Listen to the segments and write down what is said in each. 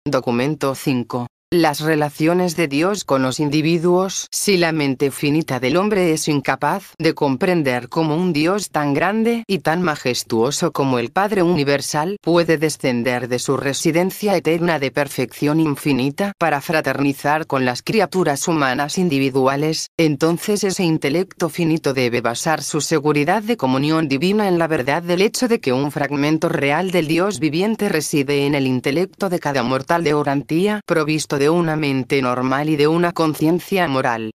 Documento 5. Las relaciones de Dios con los individuos. Si la mente finita del hombre es incapaz de comprender cómo un Dios tan grande y tan majestuoso como el Padre Universal puede descender de su residencia eterna de perfección infinita para fraternizar con las criaturas humanas individuales, entonces ese intelecto finito debe basar su seguridad de comunión divina en la verdad del hecho de que un fragmento real del Dios viviente reside en el intelecto de cada mortal de Orantía, provisto de una mente normal y de una conciencia moral.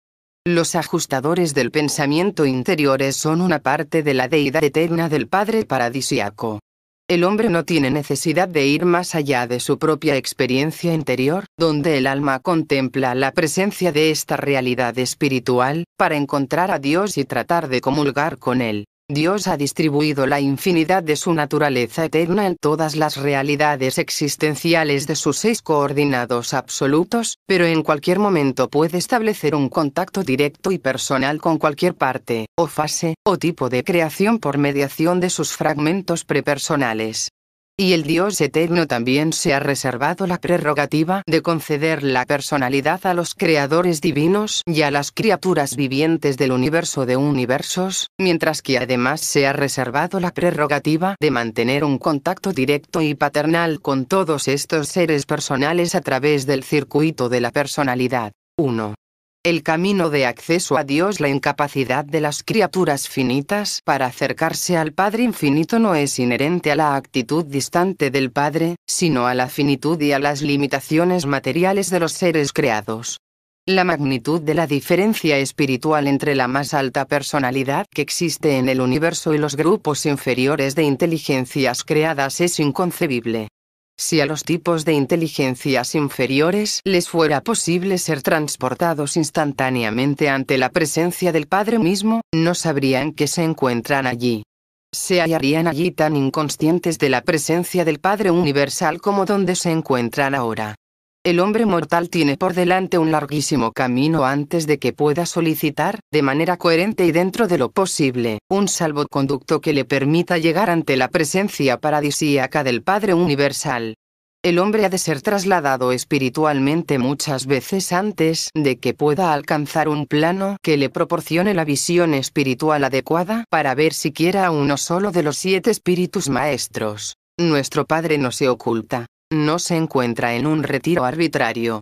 Los ajustadores del pensamiento interiores son una parte de la deidad eterna del Padre paradisíaco. El hombre no tiene necesidad de ir más allá de su propia experiencia interior, donde el alma contempla la presencia de esta realidad espiritual, para encontrar a Dios y tratar de comulgar con Él. Dios ha distribuido la infinidad de su naturaleza eterna en todas las realidades existenciales de sus 6 coordinados absolutos, pero en cualquier momento puede establecer un contacto directo y personal con cualquier parte, o fase, o tipo de creación por mediación de sus fragmentos prepersonales. Y el Dios eterno también se ha reservado la prerrogativa de conceder la personalidad a los creadores divinos y a las criaturas vivientes del universo de universos, mientras que además se ha reservado la prerrogativa de mantener un contacto directo y paternal con todos estos seres personales a través del circuito de la personalidad. 1. El camino de acceso a Dios. La incapacidad de las criaturas finitas para acercarse al Padre infinito no es inherente a la actitud distante del Padre, sino a la finitud y a las limitaciones materiales de los seres creados. La magnitud de la diferencia espiritual entre la más alta personalidad que existe en el universo y los grupos inferiores de inteligencias creadas es inconcebible. Si a los tipos de inteligencias inferiores les fuera posible ser transportados instantáneamente ante la presencia del Padre mismo, no sabrían que se encuentran allí. Se hallarían allí tan inconscientes de la presencia del Padre Universal como donde se encuentran ahora. El hombre mortal tiene por delante un larguísimo camino antes de que pueda solicitar, de manera coherente y dentro de lo posible, un salvoconducto que le permita llegar ante la presencia paradisíaca del Padre Universal. El hombre ha de ser trasladado espiritualmente muchas veces antes de que pueda alcanzar un plano que le proporcione la visión espiritual adecuada para ver siquiera a uno solo de los 7 espíritus maestros. Nuestro Padre no se oculta. No se encuentra en un retiro arbitrario.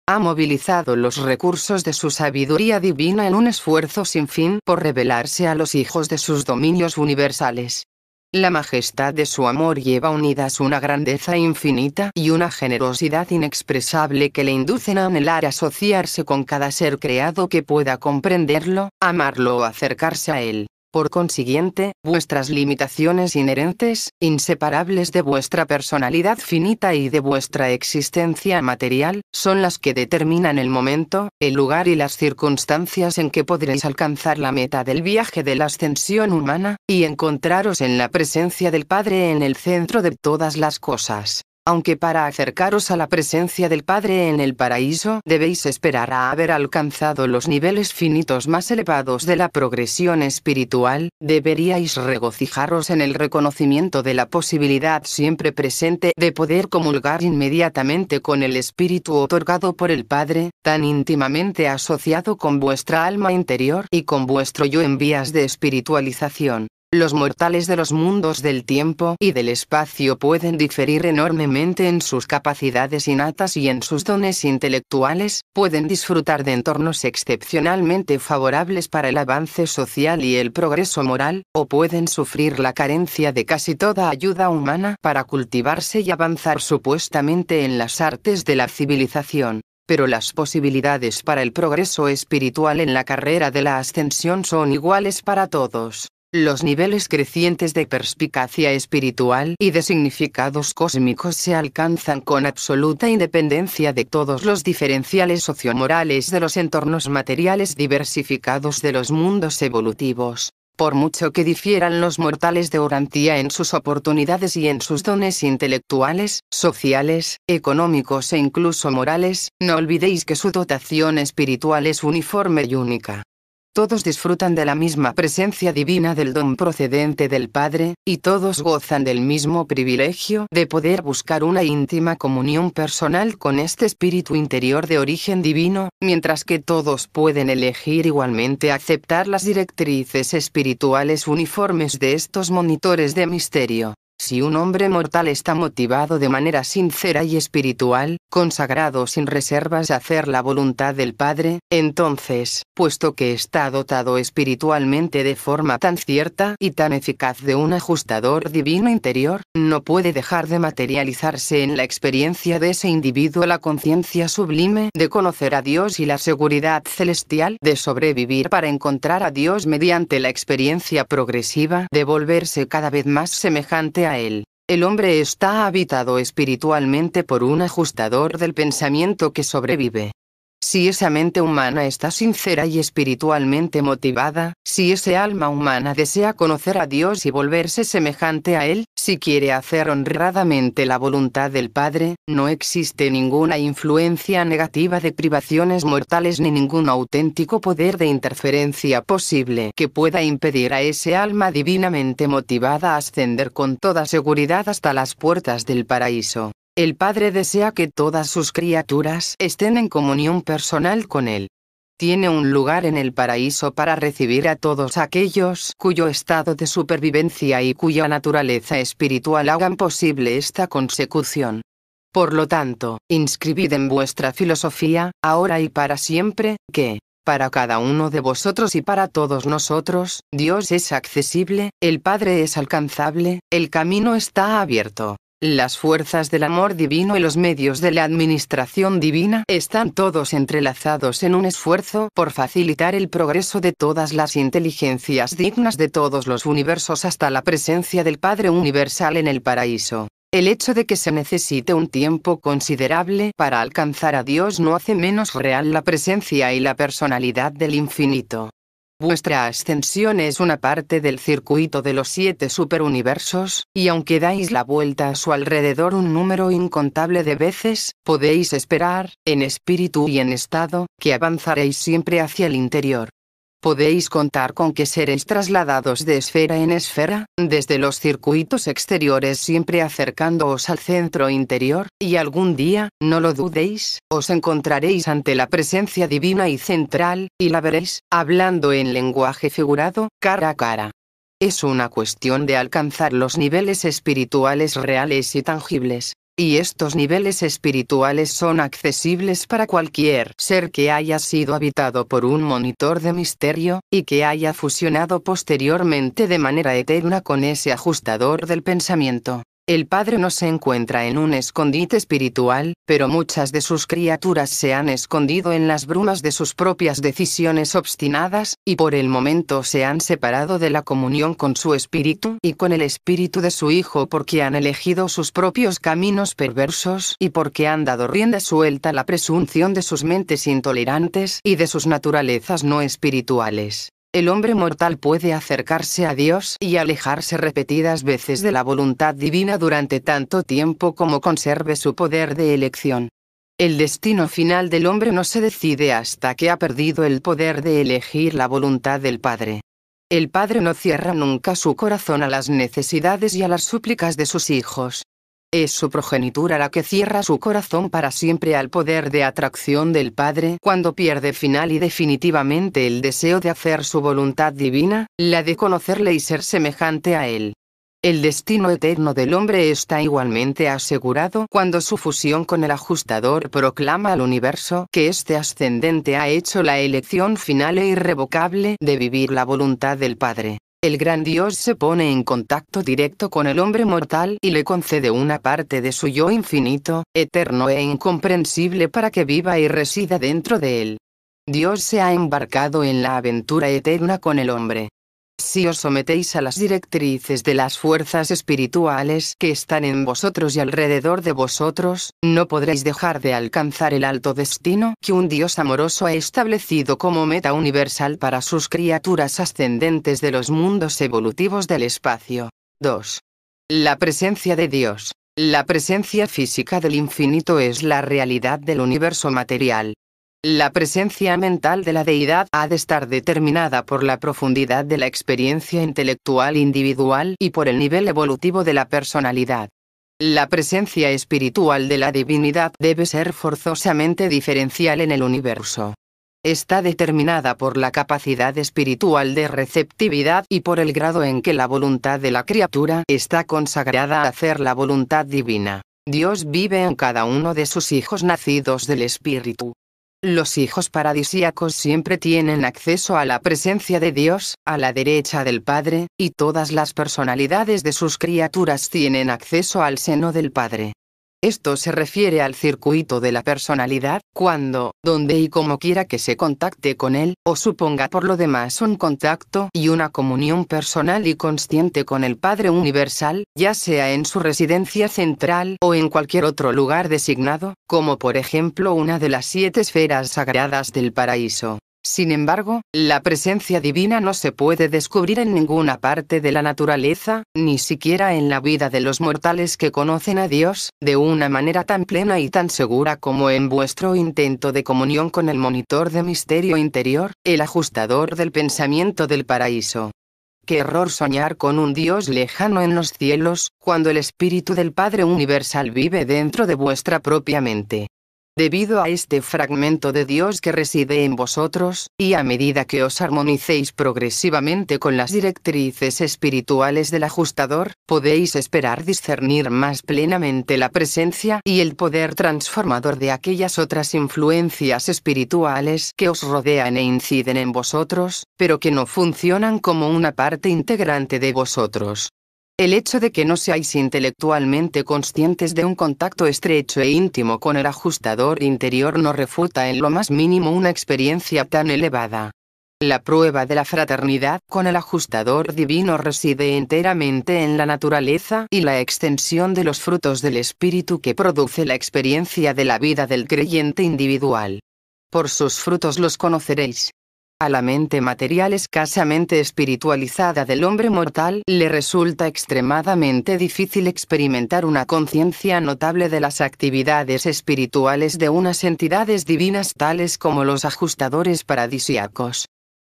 Ha movilizado los recursos de su sabiduría divina en un esfuerzo sin fin por revelarse a los hijos de sus dominios universales. La majestad de su amor lleva unidas una grandeza infinita y una generosidad inexpresable que le inducen a anhelar asociarse con cada ser creado que pueda comprenderlo, amarlo o acercarse a él. Por consiguiente, vuestras limitaciones inherentes, inseparables de vuestra personalidad finita y de vuestra existencia material, son las que determinan el momento, el lugar y las circunstancias en que podréis alcanzar la meta del viaje de la ascensión humana, y encontraros en la presencia del Padre en el centro de todas las cosas. Aunque para acercaros a la presencia del Padre en el paraíso debéis esperar a haber alcanzado los niveles finitos más elevados de la progresión espiritual, deberíais regocijaros en el reconocimiento de la posibilidad siempre presente de poder comulgar inmediatamente con el Espíritu otorgado por el Padre, tan íntimamente asociado con vuestra alma interior y con vuestro yo en vías de espiritualización. Los mortales de los mundos del tiempo y del espacio pueden diferir enormemente en sus capacidades innatas y en sus dones intelectuales, pueden disfrutar de entornos excepcionalmente favorables para el avance social y el progreso moral, o pueden sufrir la carencia de casi toda ayuda humana para cultivarse y avanzar supuestamente en las artes de la civilización. Pero las posibilidades para el progreso espiritual en la carrera de la ascensión son iguales para todos. Los niveles crecientes de perspicacia espiritual y de significados cósmicos se alcanzan con absoluta independencia de todos los diferenciales sociomorales de los entornos materiales diversificados de los mundos evolutivos. Por mucho que difieran los mortales de Orantía en sus oportunidades y en sus dones intelectuales, sociales, económicos e incluso morales, no olvidéis que su dotación espiritual es uniforme y única. Todos disfrutan de la misma presencia divina del don procedente del Padre, y todos gozan del mismo privilegio de poder buscar una íntima comunión personal con este espíritu interior de origen divino, mientras que todos pueden elegir igualmente aceptar las directrices espirituales uniformes de estos monitores de misterio. Si un hombre mortal está motivado de manera sincera y espiritual, consagrado sin reservas a hacer la voluntad del Padre, entonces, puesto que está dotado espiritualmente de forma tan cierta y tan eficaz de un ajustador divino interior, no puede dejar de materializarse en la experiencia de ese individuo la conciencia sublime de conocer a Dios y la seguridad celestial de sobrevivir para encontrar a Dios mediante la experiencia progresiva de volverse cada vez más semejante a Él. El hombre está habitado espiritualmente por un ajustador del pensamiento que sobrevive. Si esa mente humana está sincera y espiritualmente motivada, si ese alma humana desea conocer a Dios y volverse semejante a Él, si quiere hacer honradamente la voluntad del Padre, no existe ninguna influencia negativa de privaciones mortales ni ningún auténtico poder de interferencia posible que pueda impedir a ese alma divinamente motivada ascender con toda seguridad hasta las puertas del paraíso. El Padre desea que todas sus criaturas estén en comunión personal con Él. Tiene un lugar en el paraíso para recibir a todos aquellos cuyo estado de supervivencia y cuya naturaleza espiritual hagan posible esta consecución. Por lo tanto, inscribid en vuestra filosofía, ahora y para siempre, que, para cada uno de vosotros y para todos nosotros, Dios es accesible, el Padre es alcanzable, el camino está abierto. Las fuerzas del amor divino y los medios de la administración divina están todos entrelazados en un esfuerzo por facilitar el progreso de todas las inteligencias dignas de todos los universos hasta la presencia del Padre Universal en el paraíso. El hecho de que se necesite un tiempo considerable para alcanzar a Dios no hace menos real la presencia y la personalidad del infinito. Vuestra ascensión es una parte del circuito de los 7 superuniversos, y aunque dais la vuelta a su alrededor un número incontable de veces, podéis esperar, en espíritu y en estado, que avanzaréis siempre hacia el interior. Podéis contar con que seréis trasladados de esfera en esfera, desde los circuitos exteriores siempre acercándoos al centro interior, y algún día, no lo dudéis, os encontraréis ante la presencia divina y central, y la veréis, hablando en lenguaje figurado, cara a cara. Es una cuestión de alcanzar los niveles espirituales reales y tangibles. Y estos niveles espirituales son accesibles para cualquier ser que haya sido habitado por un monitor de misterio, y que haya fusionado posteriormente de manera eterna con ese ajustador del pensamiento. El Padre no se encuentra en un escondite espiritual, pero muchas de sus criaturas se han escondido en las brumas de sus propias decisiones obstinadas, y por el momento se han separado de la comunión con su espíritu y con el espíritu de su Hijo porque han elegido sus propios caminos perversos y porque han dado rienda suelta a la presunción de sus mentes intolerantes y de sus naturalezas no espirituales. El hombre mortal puede acercarse a Dios y alejarse repetidas veces de la voluntad divina durante tanto tiempo como conserve su poder de elección. El destino final del hombre no se decide hasta que ha perdido el poder de elegir la voluntad del Padre. El Padre no cierra nunca su corazón a las necesidades y a las súplicas de sus hijos. Es su progenitura la que cierra su corazón para siempre al poder de atracción del Padre cuando pierde final y definitivamente el deseo de hacer su voluntad divina, la de conocerle y ser semejante a Él. El destino eterno del hombre está igualmente asegurado cuando su fusión con el ajustador proclama al universo que este ascendente ha hecho la elección final e irrevocable de vivir la voluntad del Padre. El gran Dios se pone en contacto directo con el hombre mortal y le concede una parte de su yo infinito, eterno e incomprensible para que viva y resida dentro de él. Dios se ha embarcado en la aventura eterna con el hombre. Si os sometéis a las directrices de las fuerzas espirituales que están en vosotros y alrededor de vosotros, no podréis dejar de alcanzar el alto destino que un Dios amoroso ha establecido como meta universal para sus criaturas ascendentes de los mundos evolutivos del espacio. 2. La presencia de Dios. La presencia física del infinito es la realidad del universo material. La presencia mental de la deidad ha de estar determinada por la profundidad de la experiencia intelectual individual y por el nivel evolutivo de la personalidad. La presencia espiritual de la divinidad debe ser forzosamente diferencial en el universo. Está determinada por la capacidad espiritual de receptividad y por el grado en que la voluntad de la criatura está consagrada a hacer la voluntad divina. Dios vive en cada uno de sus hijos nacidos del Espíritu. Los hijos paradisíacos siempre tienen acceso a la presencia de Dios, a la derecha del Padre, y todas las personalidades de sus criaturas tienen acceso al seno del Padre. Esto se refiere al circuito de la personalidad, cuando, donde y como quiera que se contacte con él, o suponga por lo demás un contacto y una comunión personal y consciente con el Padre Universal, ya sea en su residencia central o en cualquier otro lugar designado, como por ejemplo una de las 7 esferas sagradas del paraíso. Sin embargo, la presencia divina no se puede descubrir en ninguna parte de la naturaleza, ni siquiera en la vida de los mortales que conocen a Dios, de una manera tan plena y tan segura como en vuestro intento de comunión con el monitor de misterio interior, el ajustador del pensamiento del paraíso. Qué error soñar con un Dios lejano en los cielos, cuando el Espíritu del Padre Universal vive dentro de vuestra propia mente. Debido a este fragmento de Dios que reside en vosotros, y a medida que os armonicéis progresivamente con las directrices espirituales del ajustador, podéis esperar discernir más plenamente la presencia y el poder transformador de aquellas otras influencias espirituales que os rodean e inciden en vosotros, pero que no funcionan como una parte integrante de vosotros. El hecho de que no seáis intelectualmente conscientes de un contacto estrecho e íntimo con el ajustador interior no refuta en lo más mínimo una experiencia tan elevada. La prueba de la fraternidad con el ajustador divino reside enteramente en la naturaleza y la extensión de los frutos del espíritu que produce la experiencia de la vida del creyente individual. Por sus frutos los conoceréis. A la mente material escasamente espiritualizada del hombre mortal le resulta extremadamente difícil experimentar una conciencia notable de las actividades espirituales de unas entidades divinas tales como los ajustadores paradisíacos.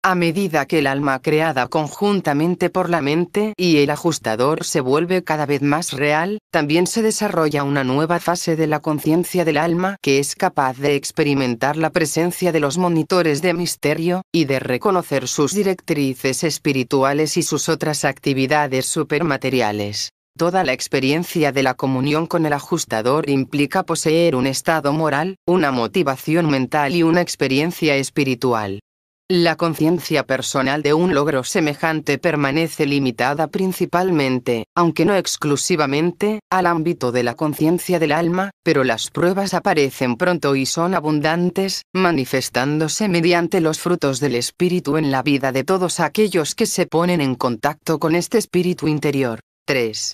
A medida que el alma creada conjuntamente por la mente y el ajustador se vuelve cada vez más real, también se desarrolla una nueva fase de la conciencia del alma que es capaz de experimentar la presencia de los monitores de misterio, y de reconocer sus directrices espirituales y sus otras actividades supermateriales. Toda la experiencia de la comunión con el ajustador implica poseer un estado moral, una motivación mental y una experiencia espiritual. La conciencia personal de un logro semejante permanece limitada principalmente, aunque no exclusivamente, al ámbito de la conciencia del alma, pero las pruebas aparecen pronto y son abundantes, manifestándose mediante los frutos del espíritu en la vida de todos aquellos que se ponen en contacto con este espíritu interior. 3.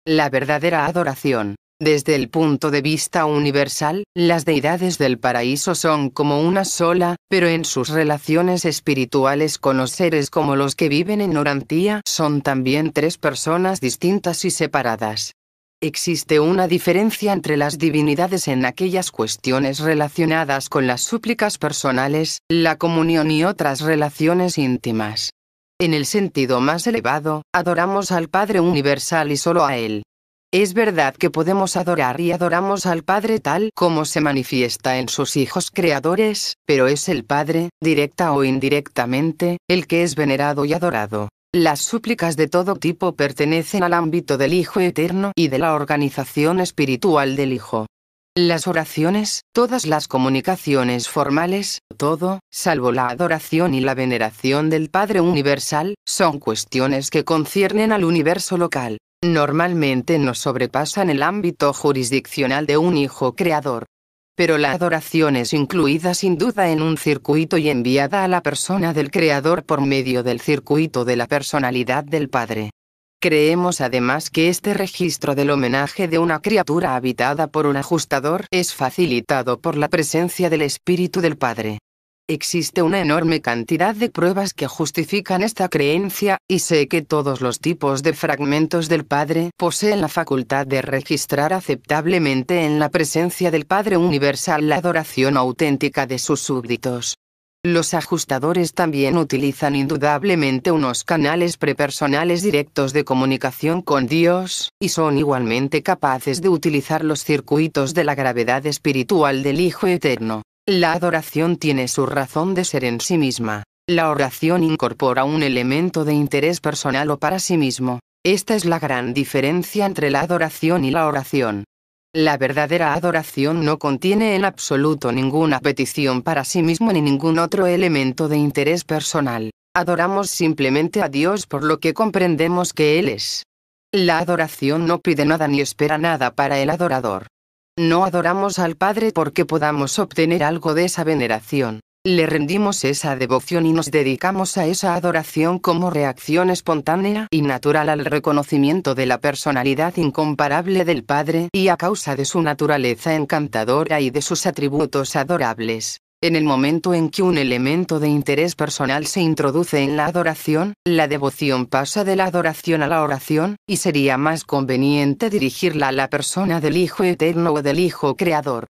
La verdadera adoración. Desde el punto de vista universal, las deidades del paraíso son como una sola, pero en sus relaciones espirituales con los seres como los que viven en Orantía son también 3 personas distintas y separadas. Existe una diferencia entre las divinidades en aquellas cuestiones relacionadas con las súplicas personales, la comunión y otras relaciones íntimas. En el sentido más elevado, adoramos al Padre Universal y solo a Él. Es verdad que podemos adorar y adoramos al Padre tal como se manifiesta en sus hijos creadores, pero es el Padre, directa o indirectamente, el que es venerado y adorado. Las súplicas de todo tipo pertenecen al ámbito del Hijo Eterno y de la organización espiritual del Hijo. Las oraciones, todas las comunicaciones formales, todo, salvo la adoración y la veneración del Padre Universal, son cuestiones que conciernen al universo local. Normalmente no sobrepasan el ámbito jurisdiccional de un hijo creador. Pero la adoración es incluida sin duda en un circuito y enviada a la persona del creador por medio del circuito de la personalidad del Padre. Creemos además que este registro del homenaje de una criatura habitada por un ajustador es facilitado por la presencia del Espíritu del Padre. Existe una enorme cantidad de pruebas que justifican esta creencia, y sé que todos los tipos de fragmentos del Padre poseen la facultad de registrar aceptablemente en la presencia del Padre Universal la adoración auténtica de sus súbditos. Los ajustadores también utilizan indudablemente unos canales prepersonales directos de comunicación con Dios, y son igualmente capaces de utilizar los circuitos de la gravedad espiritual del Hijo Eterno. La adoración tiene su razón de ser en sí misma. La oración incorpora un elemento de interés personal o para sí mismo. Esta es la gran diferencia entre la adoración y la oración. La verdadera adoración no contiene en absoluto ninguna petición para sí mismo ni ningún otro elemento de interés personal. Adoramos simplemente a Dios por lo que comprendemos que Él es. La adoración no pide nada ni espera nada para el adorador. No adoramos al Padre porque podamos obtener algo de esa veneración. Le rendimos esa devoción y nos dedicamos a esa adoración como reacción espontánea y natural al reconocimiento de la personalidad incomparable del Padre y a causa de su naturaleza encantadora y de sus atributos adorables. En el momento en que un elemento de interés personal se introduce en la adoración, la devoción pasa de la adoración a la oración, y sería más conveniente dirigirla a la persona del Hijo Eterno o del Hijo Creador.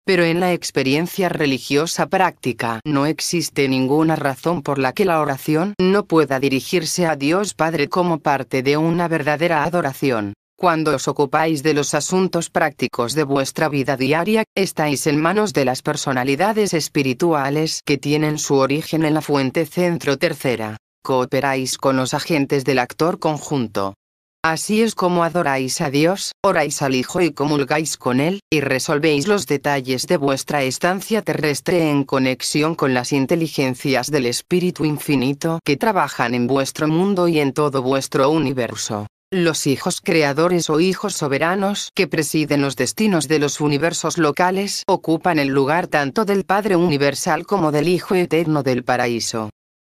Pero en la experiencia religiosa práctica no existe ninguna razón por la que la oración no pueda dirigirse a Dios Padre como parte de una verdadera adoración. Cuando os ocupáis de los asuntos prácticos de vuestra vida diaria, estáis en manos de las personalidades espirituales que tienen su origen en la fuente centro tercera. Cooperáis con los agentes del actor conjunto. Así es como adoráis a Dios, oráis al Hijo y comulgáis con Él, y resolvéis los detalles de vuestra estancia terrestre en conexión con las inteligencias del Espíritu Infinito que trabajan en vuestro mundo y en todo vuestro universo. Los hijos creadores o hijos soberanos que presiden los destinos de los universos locales ocupan el lugar tanto del Padre Universal como del Hijo Eterno del Paraíso.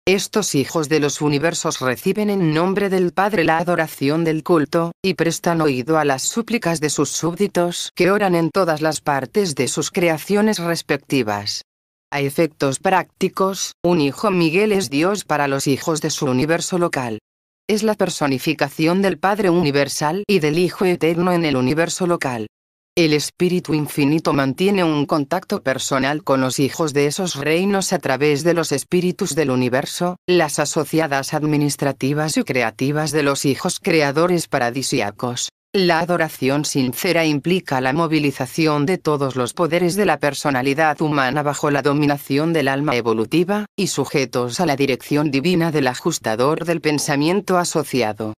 Estos hijos de los universos reciben en nombre del Padre la adoración del culto, y prestan oído a las súplicas de sus súbditos que oran en todas las partes de sus creaciones respectivas. A efectos prácticos, un hijo Miguel es Dios para los hijos de su universo local. Es la personificación del Padre Universal y del Hijo Eterno en el universo local. El Espíritu Infinito mantiene un contacto personal con los hijos de esos reinos a través de los espíritus del universo, las asociadas administrativas y creativas de los hijos creadores paradisíacos. La adoración sincera implica la movilización de todos los poderes de la personalidad humana bajo la dominación del alma evolutiva, y sujetos a la dirección divina del ajustador del pensamiento asociado.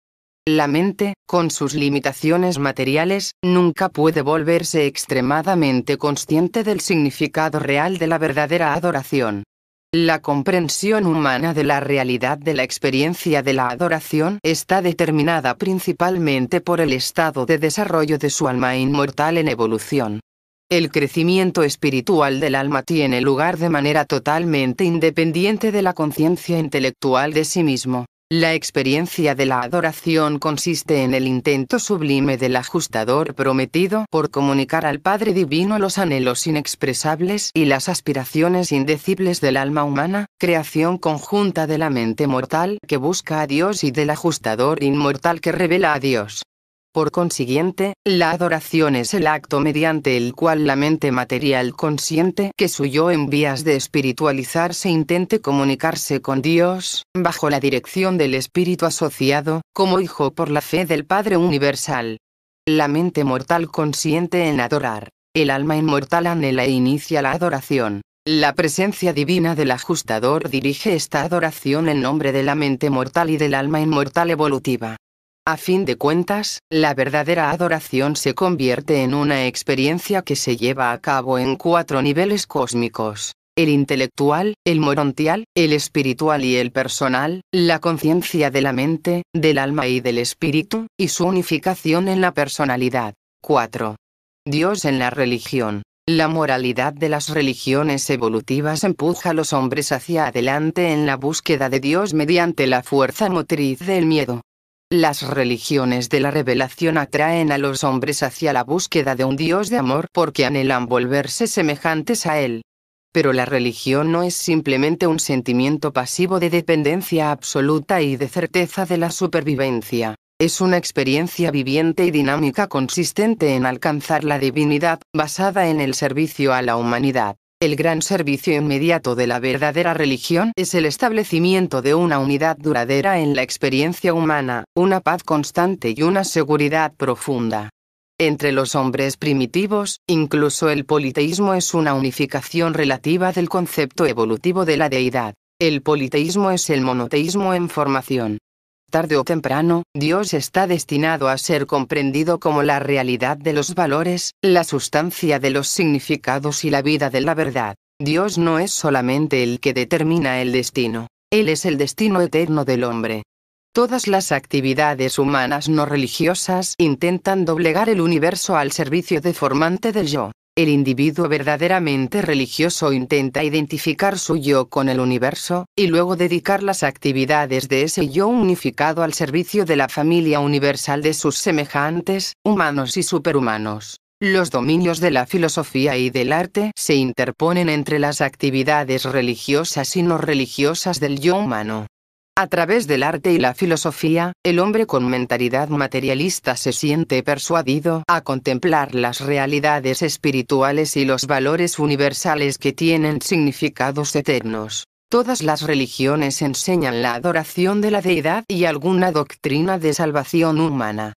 La mente, con sus limitaciones materiales, nunca puede volverse extremadamente consciente del significado real de la verdadera adoración. La comprensión humana de la realidad de la experiencia de la adoración está determinada principalmente por el estado de desarrollo de su alma inmortal en evolución. El crecimiento espiritual del alma tiene lugar de manera totalmente independiente de la conciencia intelectual de sí mismo. La experiencia de la adoración consiste en el intento sublime del ajustador prometido por comunicar al Padre Divino los anhelos inexpresables y las aspiraciones indecibles del alma humana, creación conjunta de la mente mortal que busca a Dios y del ajustador inmortal que revela a Dios. Por consiguiente, la adoración es el acto mediante el cual la mente material consciente que su yo en vías de espiritualizarse intente comunicarse con Dios, bajo la dirección del Espíritu asociado, como hijo por la fe del Padre Universal. La mente mortal consiente en adorar. El alma inmortal anhela e inicia la adoración. La presencia divina del ajustador dirige esta adoración en nombre de la mente mortal y del alma inmortal evolutiva. A fin de cuentas, la verdadera adoración se convierte en una experiencia que se lleva a cabo en 4 niveles cósmicos: el intelectual, el morontial, el espiritual y el personal, la conciencia de la mente, del alma y del espíritu, y su unificación en la personalidad. 4. Dios en la religión. La moralidad de las religiones evolutivas empuja a los hombres hacia adelante en la búsqueda de Dios mediante la fuerza motriz del miedo. Las religiones de la revelación atraen a los hombres hacia la búsqueda de un Dios de amor porque anhelan volverse semejantes a Él. Pero la religión no es simplemente un sentimiento pasivo de dependencia absoluta y de certeza de la supervivencia. Es una experiencia viviente y dinámica consistente en alcanzar la divinidad, basada en el servicio a la humanidad. El gran servicio inmediato de la verdadera religión es el establecimiento de una unidad duradera en la experiencia humana, una paz constante y una seguridad profunda. Entre los hombres primitivos, incluso el politeísmo es una unificación relativa del concepto evolutivo de la deidad. El politeísmo es el monoteísmo en formación. Tarde o temprano, Dios está destinado a ser comprendido como la realidad de los valores, la sustancia de los significados y la vida de la verdad. Dios no es solamente el que determina el destino. Él es el destino eterno del hombre. Todas las actividades humanas no religiosas intentan doblegar el universo al servicio deformante del yo. El individuo verdaderamente religioso intenta identificar su yo con el universo, y luego dedicar las actividades de ese yo unificado al servicio de la familia universal de sus semejantes, humanos y superhumanos. Los dominios de la filosofía y del arte se interponen entre las actividades religiosas y no religiosas del yo humano. A través del arte y la filosofía, el hombre con mentalidad materialista se siente persuadido a contemplar las realidades espirituales y los valores universales que tienen significados eternos. Todas las religiones enseñan la adoración de la deidad y alguna doctrina de salvación humana.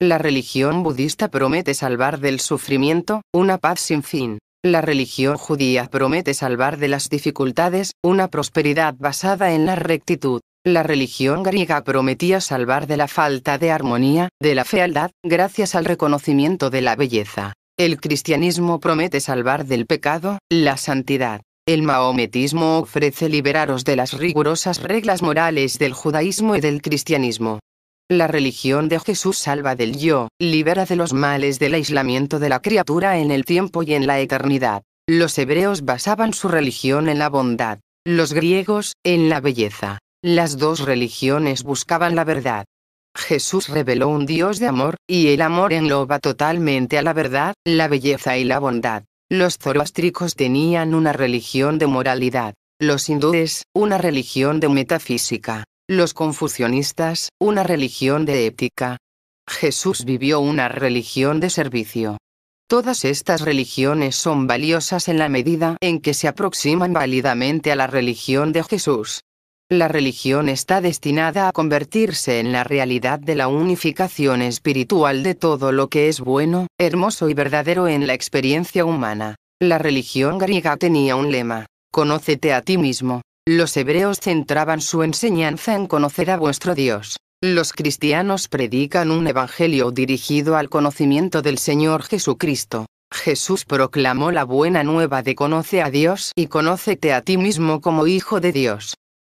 La religión budista promete salvar del sufrimiento, una paz sin fin. La religión judía promete salvar de las dificultades, una prosperidad basada en la rectitud. La religión griega prometía salvar de la falta de armonía, de la fealdad, gracias al reconocimiento de la belleza. El cristianismo promete salvar del pecado, la santidad. El mahometismo ofrece liberaros de las rigurosas reglas morales del judaísmo y del cristianismo. La religión de Jesús salva del yo, libera de los males del aislamiento de la criatura en el tiempo y en la eternidad. Los hebreos basaban su religión en la bondad, los griegos, en la belleza. Las dos religiones buscaban la verdad. Jesús reveló un Dios de amor, y el amor engloba totalmente a la verdad, la belleza y la bondad. Los zoroástricos tenían una religión de moralidad, los hindúes, una religión de metafísica, los confucionistas, una religión de ética. Jesús vivió una religión de servicio. Todas estas religiones son valiosas en la medida en que se aproximan válidamente a la religión de Jesús. La religión está destinada a convertirse en la realidad de la unificación espiritual de todo lo que es bueno, hermoso y verdadero en la experiencia humana. La religión griega tenía un lema: conócete a ti mismo. Los hebreos centraban su enseñanza en conocer a vuestro Dios. Los cristianos predican un evangelio dirigido al conocimiento del Señor Jesucristo. Jesús proclamó la buena nueva de conoce a Dios y conócete a ti mismo como hijo de Dios.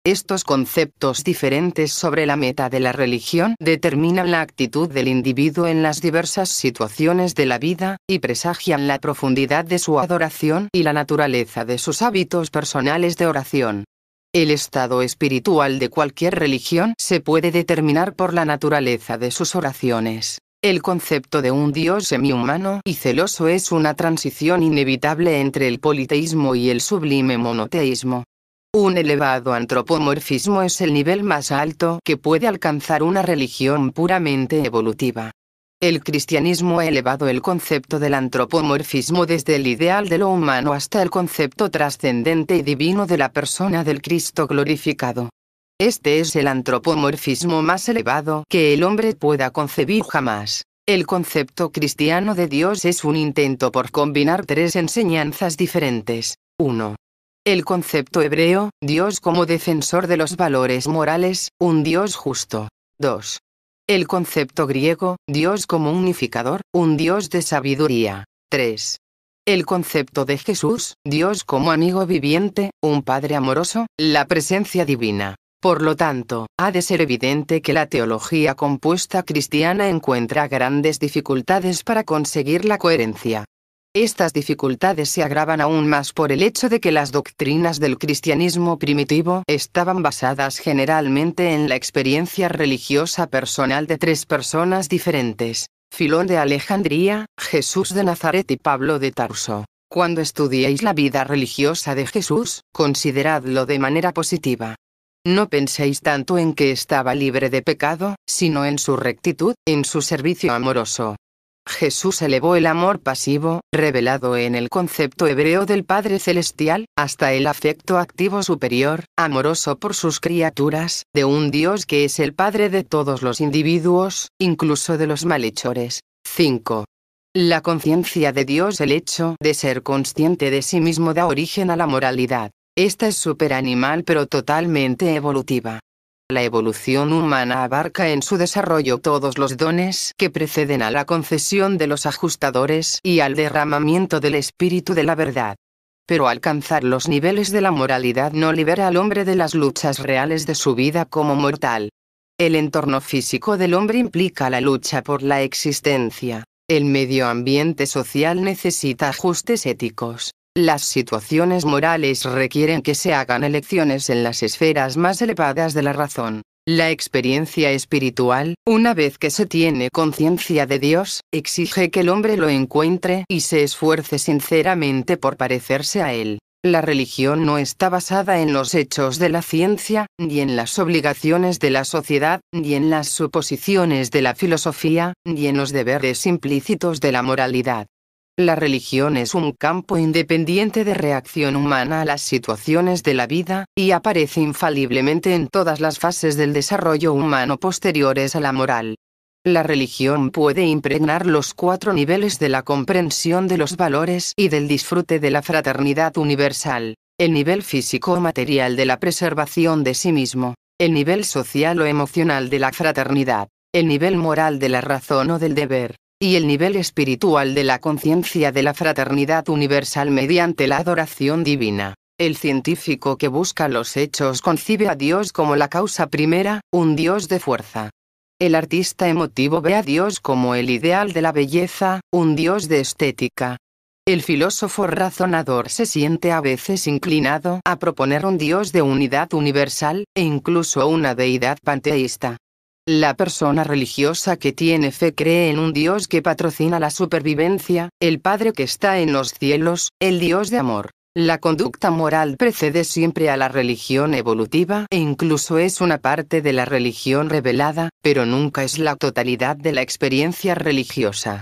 Estos conceptos diferentes sobre la meta de la religión determinan la actitud del individuo en las diversas situaciones de la vida, y presagian la profundidad de su adoración y la naturaleza de sus hábitos personales de oración. El estado espiritual de cualquier religión se puede determinar por la naturaleza de sus oraciones. El concepto de un Dios semihumano y celoso es una transición inevitable entre el politeísmo y el sublime monoteísmo. Un elevado antropomorfismo es el nivel más alto que puede alcanzar una religión puramente evolutiva. El cristianismo ha elevado el concepto del antropomorfismo desde el ideal de lo humano hasta el concepto trascendente y divino de la persona del Cristo glorificado. Este es el antropomorfismo más elevado que el hombre pueda concebir jamás. El concepto cristiano de Dios es un intento por combinar tres enseñanzas diferentes. 1. El concepto hebreo, Dios como defensor de los valores morales, un Dios justo. 2. El concepto griego, Dios como unificador, un Dios de sabiduría. 3. El concepto de Jesús, Dios como amigo viviente, un Padre amoroso, la presencia divina. Por lo tanto, ha de ser evidente que la teología compuesta cristiana encuentra grandes dificultades para conseguir la coherencia. Estas dificultades se agravan aún más por el hecho de que las doctrinas del cristianismo primitivo estaban basadas generalmente en la experiencia religiosa personal de tres personas diferentes: Filón de Alejandría, Jesús de Nazaret y Pablo de Tarso. Cuando estudiéis la vida religiosa de Jesús, consideradlo de manera positiva. No penséis tanto en que estaba libre de pecado, sino en su rectitud, en su servicio amoroso. Jesús elevó el amor pasivo, revelado en el concepto hebreo del Padre Celestial, hasta el afecto activo superior, amoroso por sus criaturas, de un Dios que es el Padre de todos los individuos, incluso de los malhechores. 5. La conciencia de Dios. El hecho de ser consciente de sí mismo da origen a la moralidad. Esta es superanimal pero totalmente evolutiva. La evolución humana abarca en su desarrollo todos los dones que preceden a la concesión de los ajustadores y al derramamiento del espíritu de la verdad. Pero alcanzar los niveles de la moralidad no libera al hombre de las luchas reales de su vida como mortal. El entorno físico del hombre implica la lucha por la existencia. El medio ambiente social necesita ajustes éticos. Las situaciones morales requieren que se hagan elecciones en las esferas más elevadas de la razón. La experiencia espiritual, una vez que se tiene conciencia de Dios, exige que el hombre lo encuentre y se esfuerce sinceramente por parecerse a Él. La religión no está basada en los hechos de la ciencia, ni en las obligaciones de la sociedad, ni en las suposiciones de la filosofía, ni en los deberes implícitos de la moralidad. La religión es un campo independiente de reacción humana a las situaciones de la vida, y aparece infaliblemente en todas las fases del desarrollo humano posteriores a la moral. La religión puede impregnar los 4 niveles de la comprensión de los valores y del disfrute de la fraternidad universal: el nivel físico o material de la preservación de sí mismo, el nivel social o emocional de la fraternidad, el nivel moral de la razón o del deber, y el nivel espiritual de la conciencia de la fraternidad universal mediante la adoración divina. El científico que busca los hechos concibe a Dios como la causa primera, un Dios de fuerza. El artista emotivo ve a Dios como el ideal de la belleza, un Dios de estética. El filósofo razonador se siente a veces inclinado a proponer un Dios de unidad universal, e incluso una deidad panteísta. La persona religiosa que tiene fe cree en un Dios que patrocina la supervivencia, el Padre que está en los cielos, el Dios de amor. La conducta moral precede siempre a la religión evolutiva e incluso es una parte de la religión revelada, pero nunca es la totalidad de la experiencia religiosa.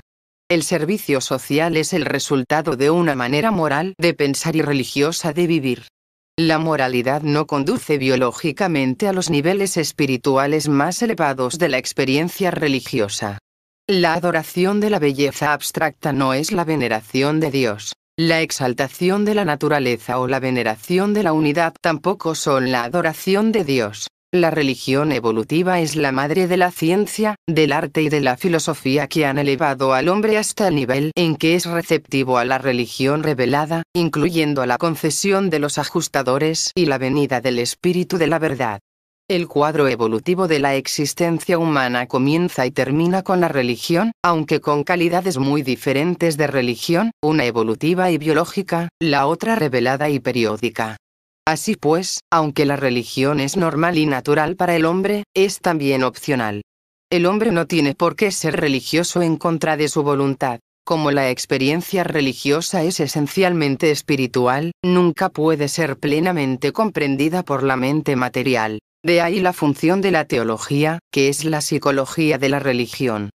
El servicio social es el resultado de una manera moral de pensar y religiosa de vivir. La moralidad no conduce biológicamente a los niveles espirituales más elevados de la experiencia religiosa. La adoración de la belleza abstracta no es la veneración de Dios. La exaltación de la naturaleza o la veneración de la unidad tampoco son la adoración de Dios. La religión evolutiva es la madre de la ciencia, del arte y de la filosofía que han elevado al hombre hasta el nivel en que es receptivo a la religión revelada, incluyendo la concesión de los ajustadores y la venida del espíritu de la verdad. El cuadro evolutivo de la existencia humana comienza y termina con la religión, aunque con calidades muy diferentes de religión, una evolutiva y biológica, la otra revelada y periódica. Así pues, aunque la religión es normal y natural para el hombre, es también opcional. El hombre no tiene por qué ser religioso en contra de su voluntad. Como la experiencia religiosa es esencialmente espiritual, nunca puede ser plenamente comprendida por la mente material. De ahí la función de la teología, que es la psicología de la religión.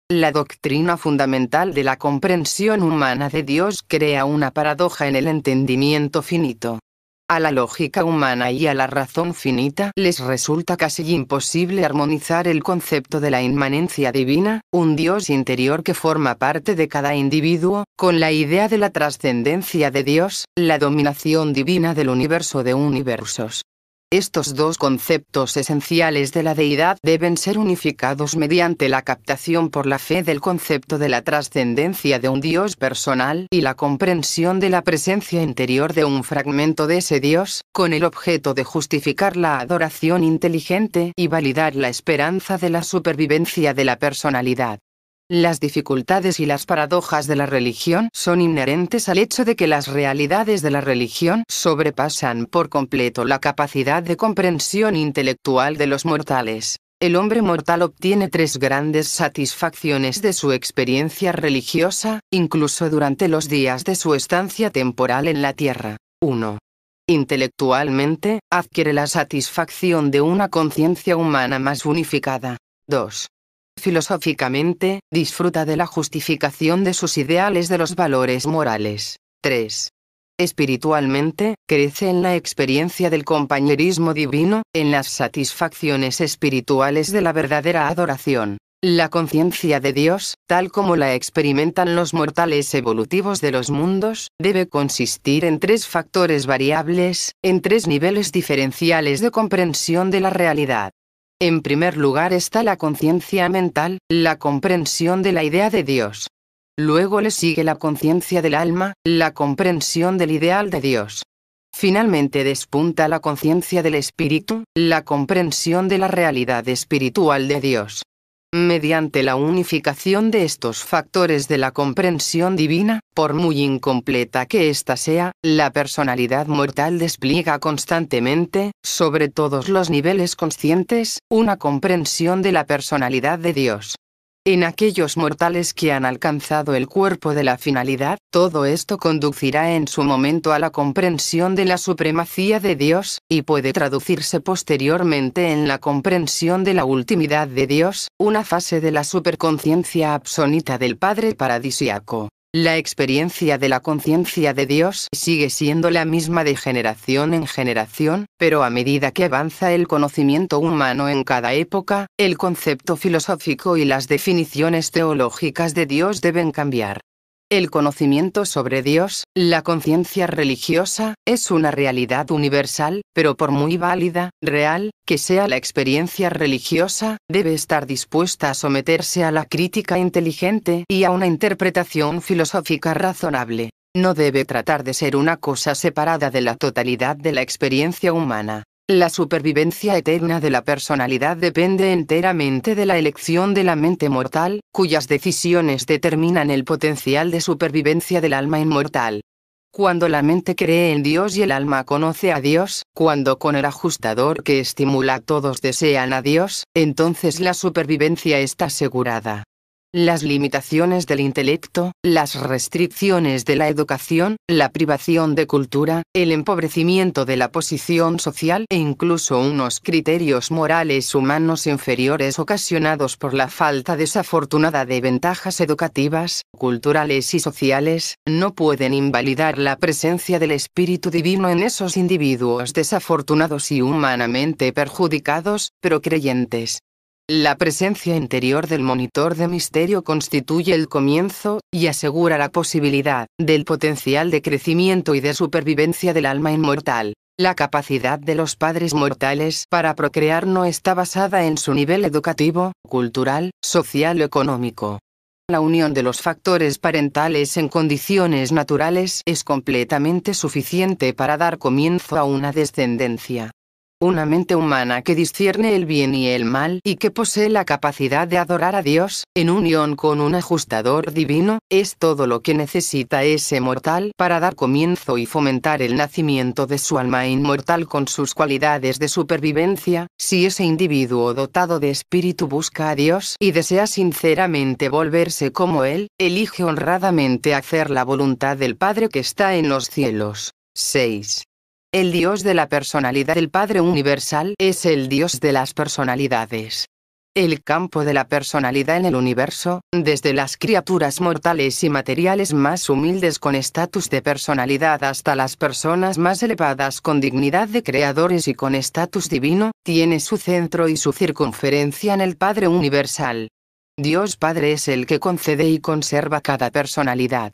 La doctrina fundamental de la comprensión humana de Dios crea una paradoja en el entendimiento finito. A la lógica humana y a la razón finita les resulta casi imposible armonizar el concepto de la inmanencia divina, un Dios interior que forma parte de cada individuo, con la idea de la trascendencia de Dios, la dominación divina del universo de universos. Estos dos conceptos esenciales de la deidad deben ser unificados mediante la captación por la fe del concepto de la trascendencia de un Dios personal y la comprensión de la presencia interior de un fragmento de ese Dios, con el objeto de justificar la adoración inteligente y validar la esperanza de la supervivencia de la personalidad. Las dificultades y las paradojas de la religión son inherentes al hecho de que las realidades de la religión sobrepasan por completo la capacidad de comprensión intelectual de los mortales. El hombre mortal obtiene tres grandes satisfacciones de su experiencia religiosa, incluso durante los días de su estancia temporal en la tierra. 1. Intelectualmente, adquiere la satisfacción de una conciencia humana más unificada. 2. Filosóficamente, disfruta de la justificación de sus ideales de los valores morales. 3. Espiritualmente, crece en la experiencia del compañerismo divino, en las satisfacciones espirituales de la verdadera adoración. La conciencia de Dios, tal como la experimentan los mortales evolutivos de los mundos, debe consistir en tres factores variables, en tres niveles diferenciales de comprensión de la realidad. En primer lugar está la conciencia mental, la comprensión de la idea de Dios. Luego le sigue la conciencia del alma, la comprensión del ideal de Dios. Finalmente despunta la conciencia del espíritu, la comprensión de la realidad espiritual de Dios. Mediante la unificación de estos factores de la comprensión divina, por muy incompleta que ésta sea, la personalidad mortal despliega constantemente, sobre todos los niveles conscientes, una comprensión de la personalidad de Dios. En aquellos mortales que han alcanzado el cuerpo de la finalidad, todo esto conducirá en su momento a la comprensión de la supremacía de Dios, y puede traducirse posteriormente en la comprensión de la ultimidad de Dios, una fase de la superconciencia absonita del Padre paradisíaco. La experiencia de la conciencia de Dios sigue siendo la misma de generación en generación, pero a medida que avanza el conocimiento humano en cada época, el concepto filosófico y las definiciones teológicas de Dios deben cambiar. El conocimiento sobre Dios, la conciencia religiosa, es una realidad universal, pero por muy válida, real, que sea la experiencia religiosa, debe estar dispuesta a someterse a la crítica inteligente y a una interpretación filosófica razonable. No debe tratar de ser una cosa separada de la totalidad de la experiencia humana. La supervivencia eterna de la personalidad depende enteramente de la elección de la mente mortal, cuyas decisiones determinan el potencial de supervivencia del alma inmortal. Cuando la mente cree en Dios y el alma conoce a Dios, cuando con el ajustador que estimula todos desean a Dios, entonces la supervivencia está asegurada. Las limitaciones del intelecto, las restricciones de la educación, la privación de cultura, el empobrecimiento de la posición social e incluso unos criterios morales humanos inferiores ocasionados por la falta desafortunada de ventajas educativas, culturales y sociales, no pueden invalidar la presencia del Espíritu Divino en esos individuos desafortunados y humanamente perjudicados, pero creyentes. La presencia interior del monitor de misterio constituye el comienzo, y asegura la posibilidad, del potencial de crecimiento y de supervivencia del alma inmortal. La capacidad de los padres mortales para procrear no está basada en su nivel educativo, cultural, social o económico. La unión de los factores parentales en condiciones naturales es completamente suficiente para dar comienzo a una descendencia. Una mente humana que discierne el bien y el mal y que posee la capacidad de adorar a Dios, en unión con un ajustador divino, es todo lo que necesita ese mortal para dar comienzo y fomentar el nacimiento de su alma inmortal con sus cualidades de supervivencia. Si ese individuo dotado de espíritu busca a Dios y desea sinceramente volverse como Él, elige honradamente hacer la voluntad del Padre que está en los cielos. 6. El Dios de la personalidad del Padre Universal es el Dios de las personalidades. El campo de la personalidad en el universo, desde las criaturas mortales y materiales más humildes con estatus de personalidad hasta las personas más elevadas con dignidad de creadores y con estatus divino, tiene su centro y su circunferencia en el Padre Universal. Dios Padre es el que concede y conserva cada personalidad.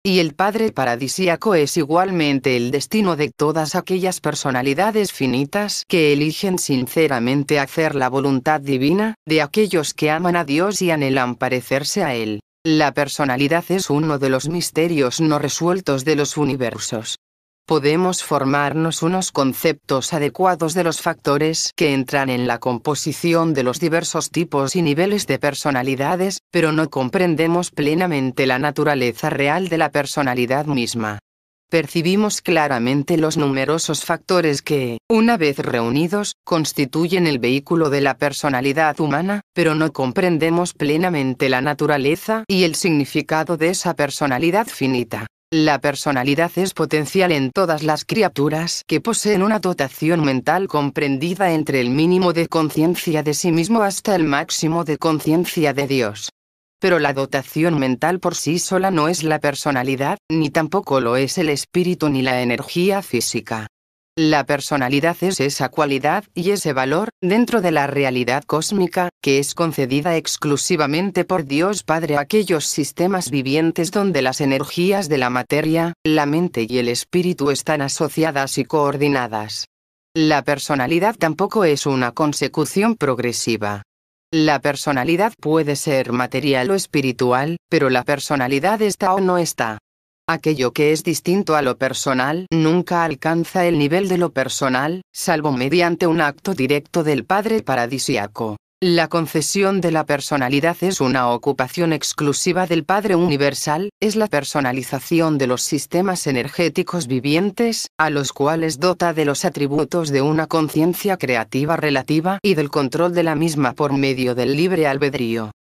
Y el Padre paradisíaco es igualmente el destino de todas aquellas personalidades finitas que eligen sinceramente hacer la voluntad divina, de aquellos que aman a Dios y anhelan parecerse a Él. La personalidad es uno de los misterios no resueltos de los universos. Podemos formarnos unos conceptos adecuados de los factores que entran en la composición de los diversos tipos y niveles de personalidades, pero no comprendemos plenamente la naturaleza real de la personalidad misma. Percibimos claramente los numerosos factores que, una vez reunidos, constituyen el vehículo de la personalidad humana, pero no comprendemos plenamente la naturaleza y el significado de esa personalidad finita. La personalidad es potencial en todas las criaturas que poseen una dotación mental comprendida entre el mínimo de conciencia de sí mismo hasta el máximo de conciencia de Dios. Pero la dotación mental por sí sola no es la personalidad, ni tampoco lo es el espíritu ni la energía física. La personalidad es esa cualidad y ese valor, dentro de la realidad cósmica, que es concedida exclusivamente por Dios Padre a aquellos sistemas vivientes donde las energías de la materia, la mente y el espíritu están asociadas y coordinadas. La personalidad tampoco es una consecución progresiva. La personalidad puede ser material o espiritual, pero la personalidad está o no está. Aquello que es distinto a lo personal nunca alcanza el nivel de lo personal, salvo mediante un acto directo del Padre Paradisíaco. La concesión de la personalidad es una ocupación exclusiva del Padre Universal, es la personalización de los sistemas energéticos vivientes, a los cuales dota de los atributos de una conciencia creativa relativa y del control de la misma por medio del libre albedrío.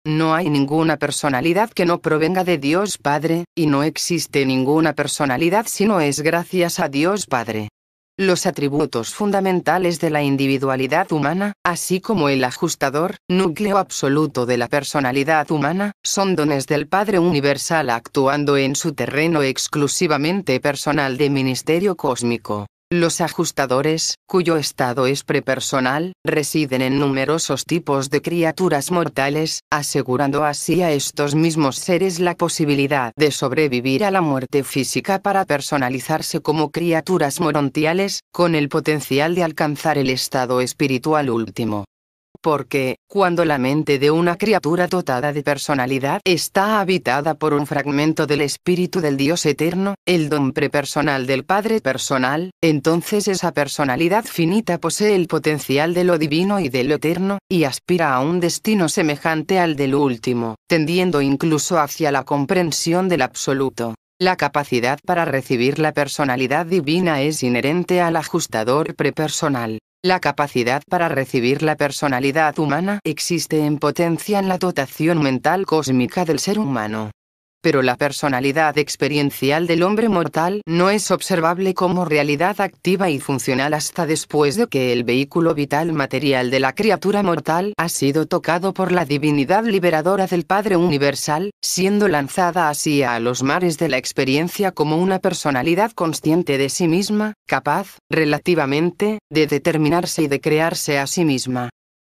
No hay ninguna personalidad que no provenga de Dios Padre, y no existe ninguna personalidad si no es gracias a Dios Padre. Los atributos fundamentales de la individualidad humana, así como el ajustador, núcleo absoluto de la personalidad humana, son dones del Padre Universal actuando en su terreno exclusivamente personal de ministerio cósmico. Los ajustadores, cuyo estado es prepersonal, residen en numerosos tipos de criaturas mortales, asegurando así a estos mismos seres la posibilidad de sobrevivir a la muerte física para personalizarse como criaturas morontiales, con el potencial de alcanzar el estado espiritual último. Porque, cuando la mente de una criatura dotada de personalidad está habitada por un fragmento del espíritu del Dios eterno, el don prepersonal del Padre personal, entonces esa personalidad finita posee el potencial de lo divino y de lo eterno, y aspira a un destino semejante al del último, tendiendo incluso hacia la comprensión del absoluto. La capacidad para recibir la personalidad divina es inherente al ajustador prepersonal. La capacidad para recibir la personalidad humana existe en potencia en la dotación mental cósmica del ser humano. Pero la personalidad experiencial del hombre mortal no es observable como realidad activa y funcional hasta después de que el vehículo vital material de la criatura mortal ha sido tocado por la divinidad liberadora del Padre Universal, siendo lanzada así a los mares de la experiencia como una personalidad consciente de sí misma, capaz, relativamente, de determinarse y de crearse a sí misma.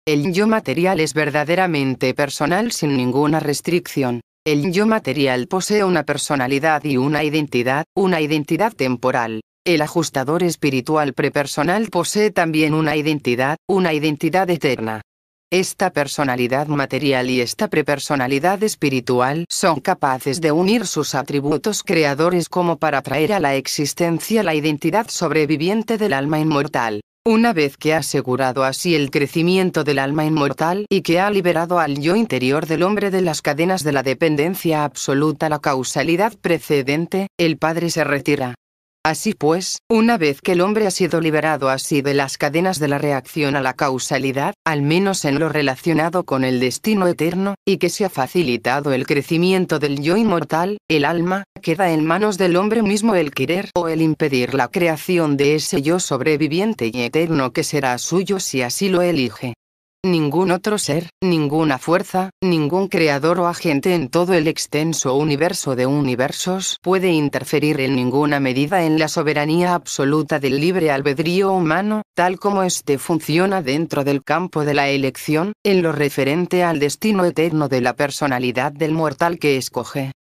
El yo material es verdaderamente personal sin ninguna restricción. El yo material posee una personalidad y una identidad temporal. El ajustador espiritual prepersonal posee también una identidad eterna. Esta personalidad material y esta prepersonalidad espiritual son capaces de unir sus atributos creadores como para traer a la existencia la identidad sobreviviente del alma inmortal. Una vez que ha asegurado así el crecimiento del alma inmortal y que ha liberado al yo interior del hombre de las cadenas de la dependencia absoluta, la causalidad precedente, el Padre se retira. Así pues, una vez que el hombre ha sido liberado así de las cadenas de la reacción a la causalidad, al menos en lo relacionado con el destino eterno, y que se ha facilitado el crecimiento del yo inmortal, el alma, queda en manos del hombre mismo el querer o el impedir la creación de ese yo sobreviviente y eterno que será suyo si así lo elige. Ningún otro ser, ninguna fuerza, ningún creador o agente en todo el extenso universo de universos puede interferir en ninguna medida en la soberanía absoluta del libre albedrío humano, tal como éste funciona dentro del campo de la elección, en lo referente al destino eterno de la personalidad del mortal que escoge.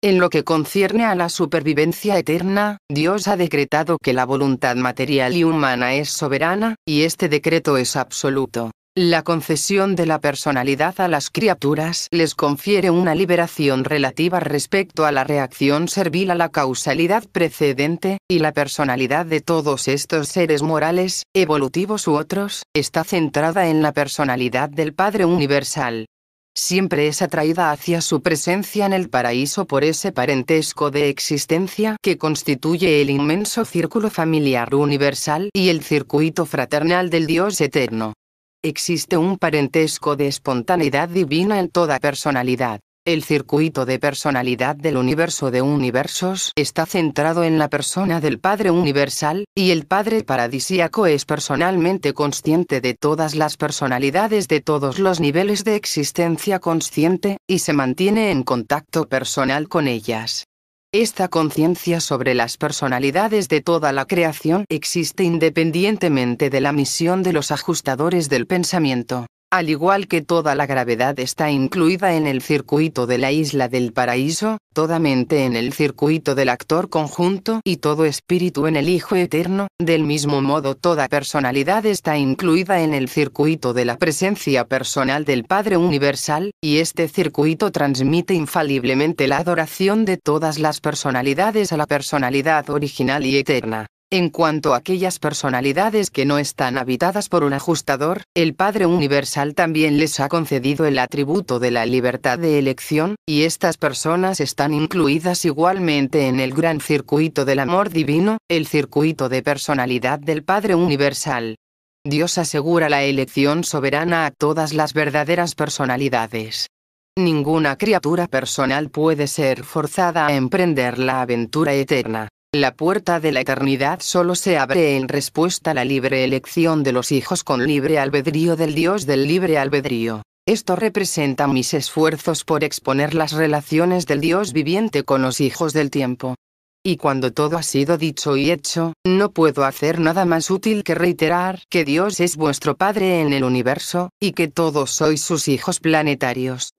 En lo que concierne a la supervivencia eterna, Dios ha decretado que la voluntad material y humana es soberana, y este decreto es absoluto. La concesión de la personalidad a las criaturas les confiere una liberación relativa respecto a la reacción servil a la causalidad precedente, y la personalidad de todos estos seres morales, evolutivos u otros, está centrada en la personalidad del Padre Universal. siempre es atraída hacia su presencia en el paraíso por ese parentesco de existencia que constituye el inmenso círculo familiar universal y el circuito fraternal del Dios eterno. Existe un parentesco de espontaneidad divina en toda personalidad. El circuito de personalidad del universo de universos está centrado en la persona del Padre Universal, y el Padre Paradisíaco es personalmente consciente de todas las personalidades de todos los niveles de existencia consciente, y se mantiene en contacto personal con ellas. Esta conciencia sobre las personalidades de toda la creación existe independientemente de la misión de los ajustadores del pensamiento. Al igual que toda la gravedad está incluida en el circuito de la isla del paraíso, toda mente en el circuito del actor conjunto y todo espíritu en el Hijo Eterno, del mismo modo toda personalidad está incluida en el circuito de la presencia personal del Padre Universal, y este circuito transmite infaliblemente la adoración de todas las personalidades a la personalidad original y eterna. En cuanto a aquellas personalidades que no están habitadas por un ajustador, el Padre Universal también les ha concedido el atributo de la libertad de elección, y estas personas están incluidas igualmente en el gran circuito del amor divino, el circuito de personalidad del Padre Universal. Dios asegura la elección soberana a todas las verdaderas personalidades. Ninguna criatura personal puede ser forzada a emprender la aventura eterna. La puerta de la eternidad solo se abre en respuesta a la libre elección de los hijos con libre albedrío del Dios del libre albedrío. Esto representa mis esfuerzos por exponer las relaciones del Dios viviente con los hijos del tiempo. Y cuando todo ha sido dicho y hecho, no puedo hacer nada más útil que reiterar que Dios es vuestro Padre en el universo, y que todos sois sus hijos planetarios.